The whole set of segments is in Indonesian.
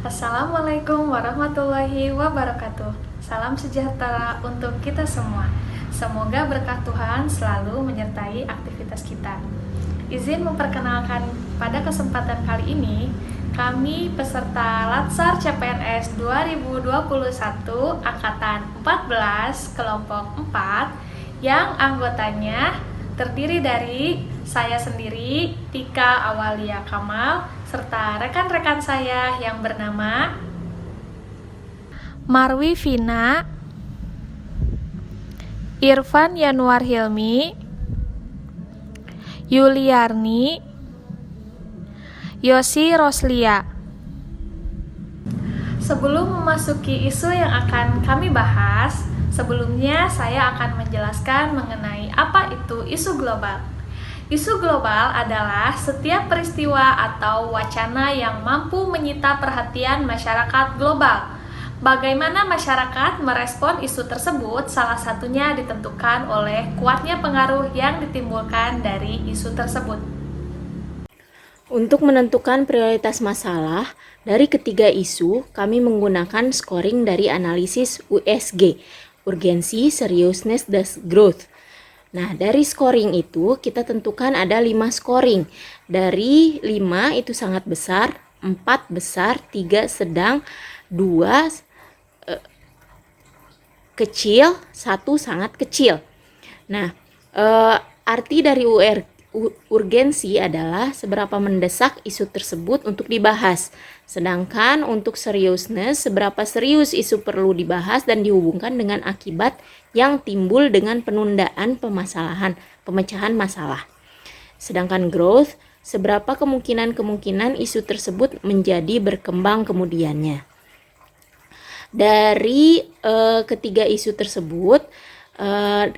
Assalamualaikum warahmatullahi wabarakatuh. Salam sejahtera untuk kita semua. Semoga berkah Tuhan selalu menyertai aktivitas kita. Izin memperkenalkan pada kesempatan kali ini, kami peserta Latsar CPNS 2021 Angkatan 14 Kelompok 4 yang anggotanya terdiri dari saya sendiri, Tika Awalia Kamal, serta rekan-rekan saya yang bernama Marwi Vina, Irfan Yanuar Hilmi, Yuliarni, Yosi Roslia. Sebelum memasuki isu yang akan kami bahas, sebelumnya saya akan menjelaskan mengenai apa itu isu global. Isu global adalah setiap peristiwa atau wacana yang mampu menyita perhatian masyarakat global. Bagaimana masyarakat merespon isu tersebut salah satunya ditentukan oleh kuatnya pengaruh yang ditimbulkan dari isu tersebut. Untuk menentukan prioritas masalah, dari ketiga isu, kami menggunakan scoring dari analisis USG, Urgency, Seriousness, dan Growth. Nah, dari scoring itu kita tentukan ada 5 scoring. Dari 5 itu sangat besar, 4 besar, 3 sedang, 2 kecil, 1 sangat kecil. Nah, arti dari urgensi adalah seberapa mendesak isu tersebut untuk dibahas. Sedangkan untuk seriousness, seberapa serius isu perlu dibahas dan dihubungkan dengan akibat yang timbul dengan penundaan pemecahan masalah. Sedangkan growth, seberapa kemungkinan isu tersebut menjadi berkembang kemudiannya. Dari ketiga isu tersebut,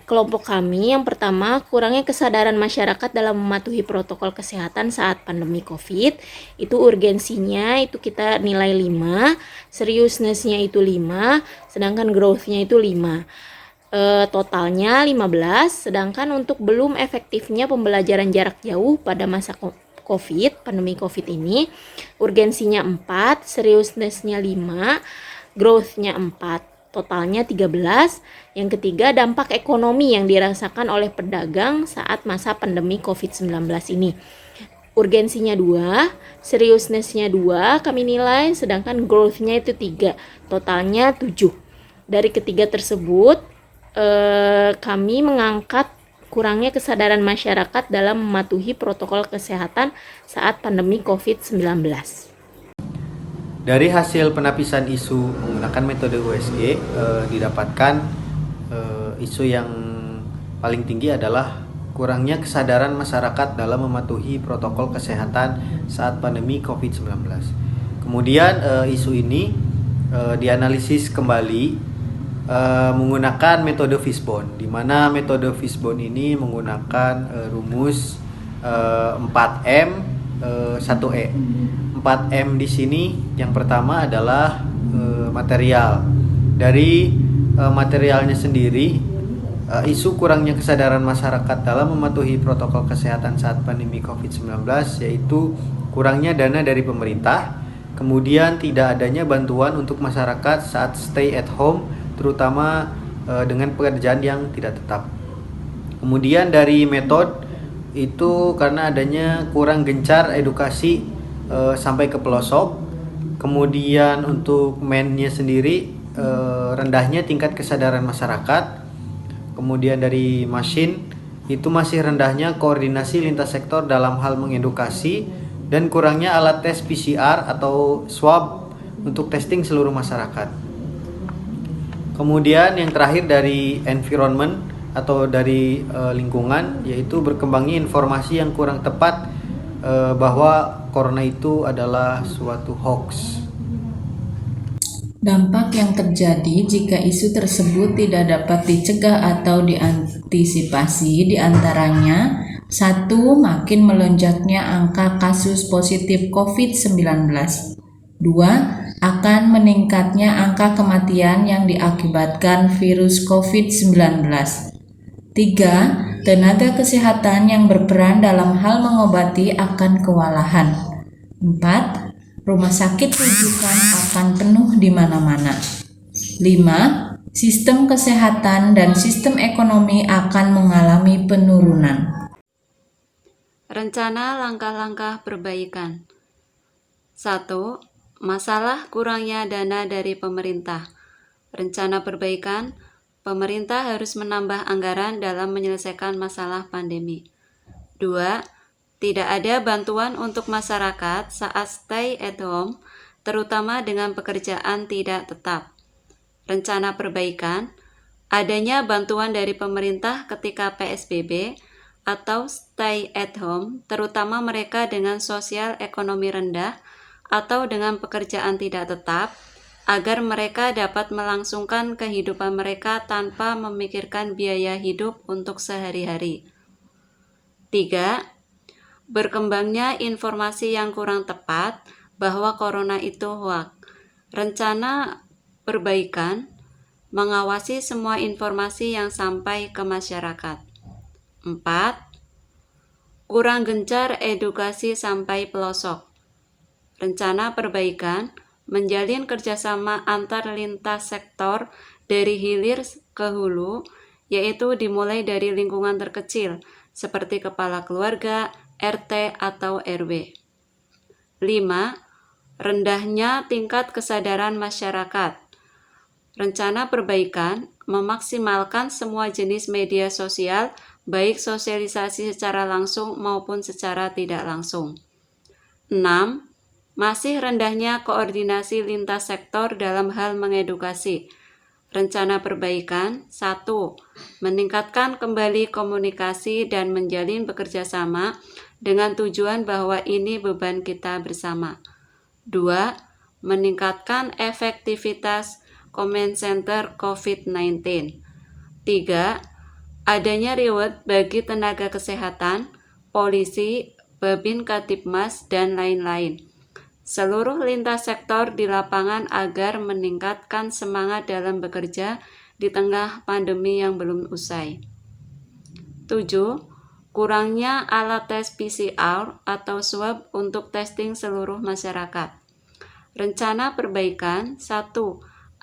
kelompok kami yang pertama, kurangnya kesadaran masyarakat dalam mematuhi protokol kesehatan saat pandemi COVID. Itu urgensinya itu kita nilai 5, seriousness-nya itu 5, sedangkan growth-nya itu 5. Totalnya 15, sedangkan untuk belum efektifnya pembelajaran jarak jauh pada masa pandemi COVID ini, urgensinya 4, seriousness-nya 5, growth-nya 4. Totalnya 13. Yang ketiga, dampak ekonomi yang dirasakan oleh pedagang saat masa pandemi COVID-19 ini. Urgensinya 2, seriousness-nya 2 kami nilai, sedangkan growth-nya itu 3. Totalnya 7. Dari ketiga tersebut, kami mengangkat kurangnya kesadaran masyarakat dalam mematuhi protokol kesehatan saat pandemi COVID-19. Dari hasil penapisan isu menggunakan metode USG, didapatkan isu yang paling tinggi adalah kurangnya kesadaran masyarakat dalam mematuhi protokol kesehatan saat pandemi COVID-19. Kemudian isu ini dianalisis kembali menggunakan metode Fishbone, di mana metode Fishbone ini menggunakan rumus 4M 1E. 4M di sini yang pertama adalah material. Dari materialnya sendiri, isu kurangnya kesadaran masyarakat dalam mematuhi protokol kesehatan saat pandemi COVID-19 yaitu kurangnya dana dari pemerintah, kemudian tidak adanya bantuan untuk masyarakat saat stay at home, terutama dengan pekerjaan yang tidak tetap. Kemudian dari metode itu karena adanya kurang gencar edukasi sampai ke pelosok. Kemudian untuk mainnya sendiri rendahnya tingkat kesadaran masyarakat. Kemudian dari mesin itu masih rendahnya koordinasi lintas sektor dalam hal mengedukasi dan kurangnya alat tes PCR atau swab untuk testing seluruh masyarakat. Kemudian yang terakhir dari environment atau dari lingkungan, yaitu berkembangnya informasi yang kurang tepat bahwa corona itu adalah suatu hoax. Dampak yang terjadi jika isu tersebut tidak dapat dicegah atau diantisipasi diantaranya 1. Makin melonjaknya angka kasus positif COVID-19. 2. Akan meningkatnya angka kematian yang diakibatkan virus COVID-19. 3. Tenaga kesehatan yang berperan dalam hal mengobati akan kewalahan. 4. Rumah sakit rujukan akan penuh di mana-mana. 5. Sistem kesehatan dan sistem ekonomi akan mengalami penurunan. Rencana langkah-langkah perbaikan. 1. Masalah kurangnya dana dari pemerintah. Rencana perbaikan, pemerintah harus menambah anggaran dalam menyelesaikan masalah pandemi. 2. Tidak ada bantuan untuk masyarakat saat stay at home, terutama dengan pekerjaan tidak tetap. Rencana perbaikan, adanya bantuan dari pemerintah ketika PSBB atau stay at home, terutama mereka dengan sosial ekonomi rendah atau dengan pekerjaan tidak tetap, agar mereka dapat melangsungkan kehidupan mereka tanpa memikirkan biaya hidup untuk sehari-hari. 3. Berkembangnya informasi yang kurang tepat bahwa corona itu hoax. Rencana perbaikan, mengawasi semua informasi yang sampai ke masyarakat. 4. Kurang gencar edukasi sampai pelosok. Rencana perbaikan, menjalin kerjasama antar lintas sektor dari hilir ke hulu, yaitu dimulai dari lingkungan terkecil, seperti kepala keluarga, RT, atau RW. 5. Rendahnya tingkat kesadaran masyarakat. Rencana perbaikan, memaksimalkan semua jenis media sosial, baik sosialisasi secara langsung maupun secara tidak langsung. 6. Masih rendahnya koordinasi lintas sektor dalam hal mengedukasi. Rencana perbaikan, 1. Meningkatkan kembali komunikasi dan menjalin bekerja sama dengan tujuan bahwa ini beban kita bersama. 2. Meningkatkan efektivitas command center COVID-19. 3. Adanya reward bagi tenaga kesehatan, polisi, Babin Katipmas, dan lain-lain. Seluruh lintas sektor di lapangan agar meningkatkan semangat dalam bekerja di tengah pandemi yang belum usai. 7. Kurangnya alat tes PCR atau swab untuk testing seluruh masyarakat. Rencana perbaikan, 1.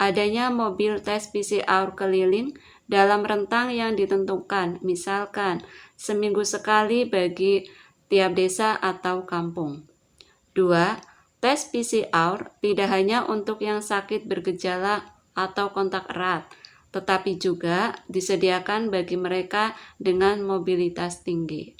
Adanya mobil tes PCR keliling dalam rentang yang ditentukan, misalkan seminggu sekali bagi tiap desa atau kampung. 2. Tes PCR tidak hanya untuk yang sakit bergejala atau kontak erat, tetapi juga disediakan bagi mereka dengan mobilitas tinggi.